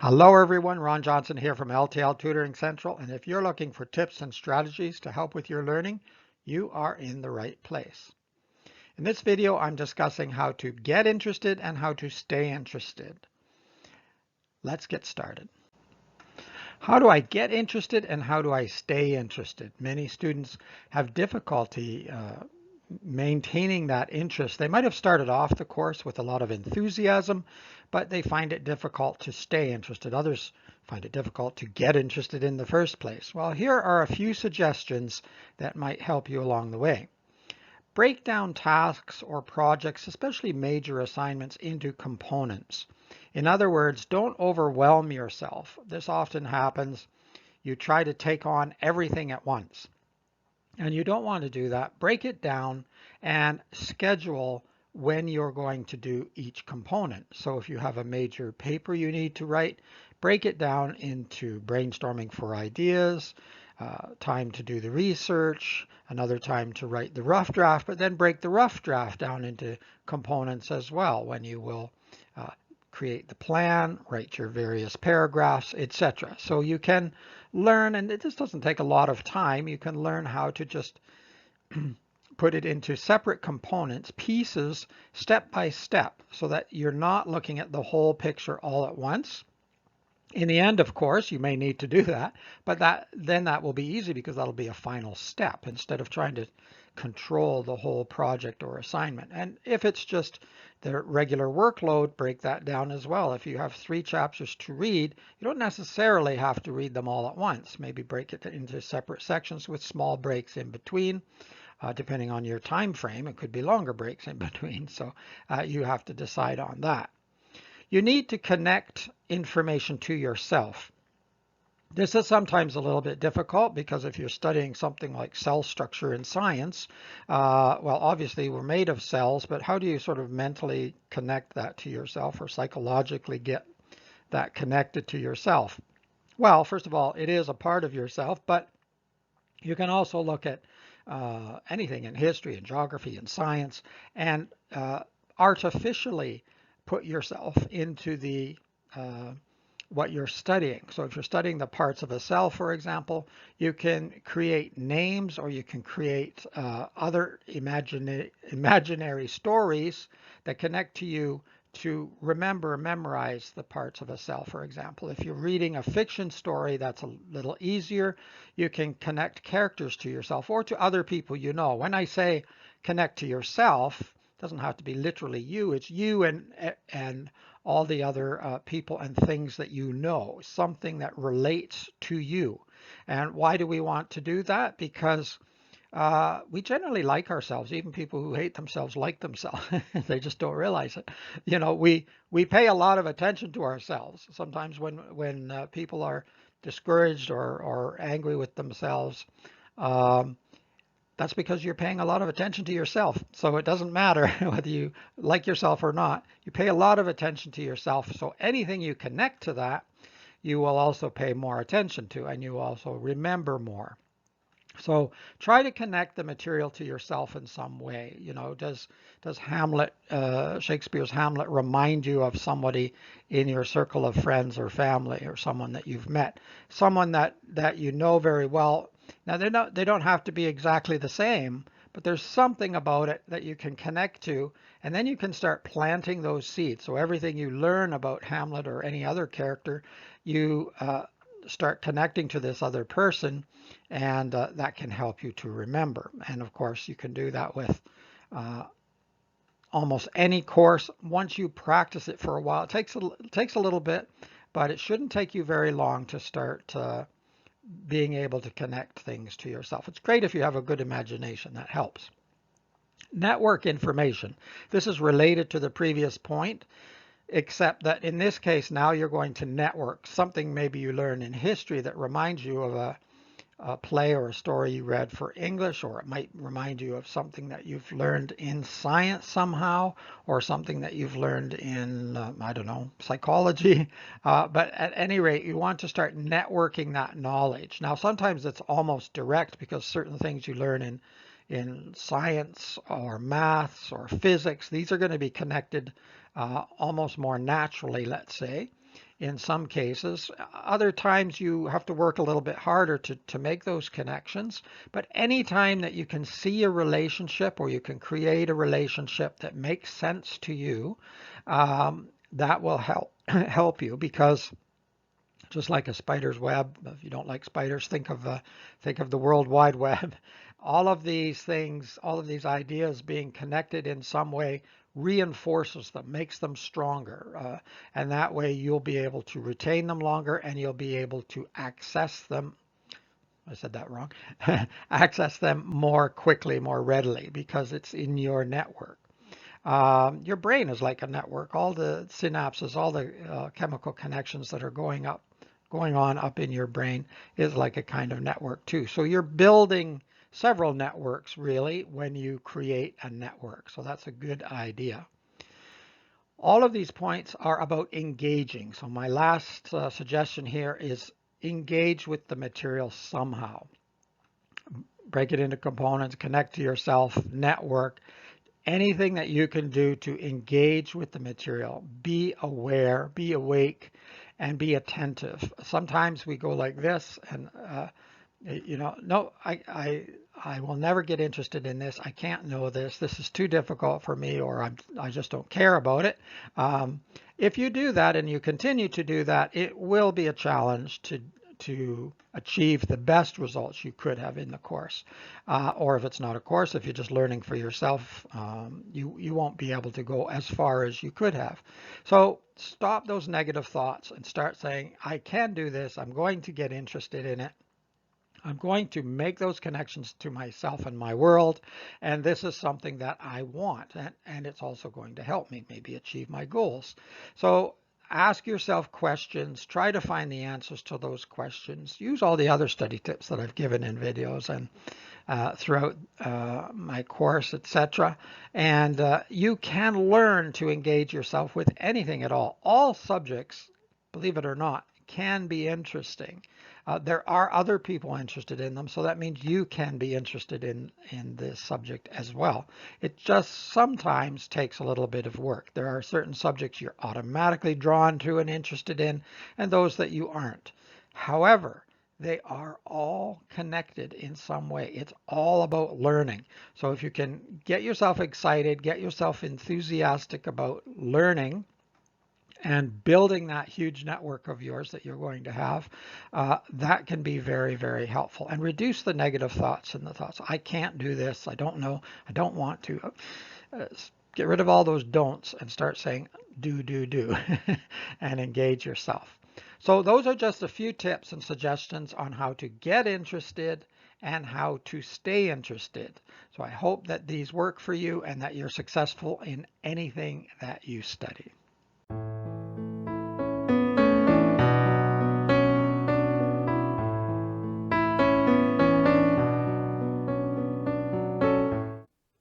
Hello everyone, Ron Johnson here from L.T.L Tutoring Central, and if you're looking for tips and strategies to help with your learning, you are in the right place. In this video, I'm discussing how to get interested and how to stay interested. Let's get started. How do I get interested and how do I stay interested? Many students have difficulty maintaining that interest. They might have started off the course with a lot of enthusiasm, but they find it difficult to stay interested. Others find it difficult to get interested in the first place. Well, here are a few suggestions that might help you along the way. Break down tasks or projects, especially major assignments, into components. In other words, don't overwhelm yourself. This often happens. You try to take on everything at once. And you don't want to do that. Break it down and schedule when you're going to do each component. So if you have a major paper you need to write, break it down into brainstorming for ideas, time to do the research, another time to write the rough draft, but then break the rough draft down into components as well when you will create the plan, write your various paragraphs, etc. So you can learn, and this doesn't take a lot of time, you can learn how to just put it into separate components, pieces, step by step, so that you're not looking at the whole picture all at once. In the end, of course, you may need to do that, but then that will be easy because that'll be a final step instead of trying to control the whole project or assignment. And if it's just the regular workload, break that down as well. If you have 3 chapters to read, you don't necessarily have to read them all at once. Maybe break it into separate sections with small breaks in between. Depending on your time frame, it could be longer breaks in between. So you have to decide on that. You need to connect information to yourself. This is sometimes a little bit difficult because if you're studying something like cell structure in science, well, obviously we're made of cells, but how do you sort of mentally connect that to yourself or psychologically get that connected to yourself? Well, first of all, it is a part of yourself, but you can also look at anything in history and geography and science and artificially put yourself into the what you're studying. So if you're studying the parts of a cell, for example, you can create names or you can create other imaginary stories that connect to you to memorize the parts of a cell, for example. If you're reading a fiction story, that's a little easier. You can connect characters to yourself or to other people you know. When I say connect to yourself, it doesn't have to be literally you. It's you and all the other people and things that you know, something that relates to you. And why do we want to do that? Because we generally like ourselves. Even people who hate themselves like themselves. They just don't realize it. You know, we pay a lot of attention to ourselves. Sometimes when people are discouraged or angry with themselves, that's because you're paying a lot of attention to yourself. So it doesn't matter whether you like yourself or not. You pay a lot of attention to yourself. So anything you connect to that, you will also pay more attention to, and you also remember more. So try to connect the material to yourself in some way. You know, does Hamlet, Shakespeare's Hamlet, remind you of somebody in your circle of friends or family, or someone that you've met, someone that you know very well? Now they don't have to be exactly the same, but there's something about it that you can connect to, and then you can start planting those seeds. So everything you learn about Hamlet or any other character, you start connecting to this other person, and that can help you to remember. And of course, you can do that with almost any course. Once you practice it for a while, it takes a little bit, but it shouldn't take you very long to start being able to connect things to yourself. It's great if you have a good imagination. That helps. Network information. This is related to the previous point, except that in this case now you're going to network something maybe you learn in history that reminds you of a play or a story you read for English, or it might remind you of something that you've learned in science somehow, or something that you've learned in, I don't know, psychology. But at any rate, you want to start networking that knowledge. Now, sometimes it's almost direct because certain things you learn in science or maths or physics, these are going to be connected almost more naturally, let's say. in some cases. Other times you have to work a little bit harder to make those connections. But anytime that you can see a relationship or you can create a relationship that makes sense to you, that will help you, because just like a spider's web, if you don't like spiders, think of the World Wide Web. All of these things, all of these ideas being connected in some way reinforces them, makes them stronger, and that way you'll be able to retain them longer and you'll be able to access them. I said that wrong. Access them more quickly, more readily, because it's in your network. Your brain is like a network. All the synapses, all the chemical connections that are going on up in your brain is like a kind of network too. So you're building several networks really when you create a network. So that's a good idea. All of these points are about engaging. So my last suggestion here is engage with the material somehow. Break it into components, connect to yourself, network. Anything that you can do to engage with the material. Be aware, be awake, and be attentive. Sometimes we go like this and, no, I will never get interested in this. I can't know this. This is too difficult for me, or I just don't care about it. If you do that and you continue to do that, it will be a challenge to achieve the best results you could have in the course. Or if it's not a course, if you're just learning for yourself, you won't be able to go as far as you could have. So stop those negative thoughts and start saying, I can do this. I'm going to get interested in it. I'm going to make those connections to myself and my world, and this is something that I want, and it's also going to help me maybe achieve my goals. So ask yourself questions, try to find the answers to those questions. Use all the other study tips that I've given in videos and throughout my course, etc. And you can learn to engage yourself with anything at all. All subjects, believe it or not, can be interesting. There are other people interested in them, so that means you can be interested in this subject as well. It just sometimes takes a little bit of work. There are certain subjects you're automatically drawn to and interested in, and those that you aren't. However, they are all connected in some way. It's all about learning. So if you can get yourself excited, get yourself enthusiastic about learning, and building that huge network of yours that you're going to have, that can be very, very helpful. And reduce the negative thoughts and the thoughts, I can't do this, I don't know, I don't want to. Get rid of all those don'ts and start saying do, and engage yourself. So those are just a few tips and suggestions on how to get interested and how to stay interested. So I hope that these work for you and that you're successful in anything that you study.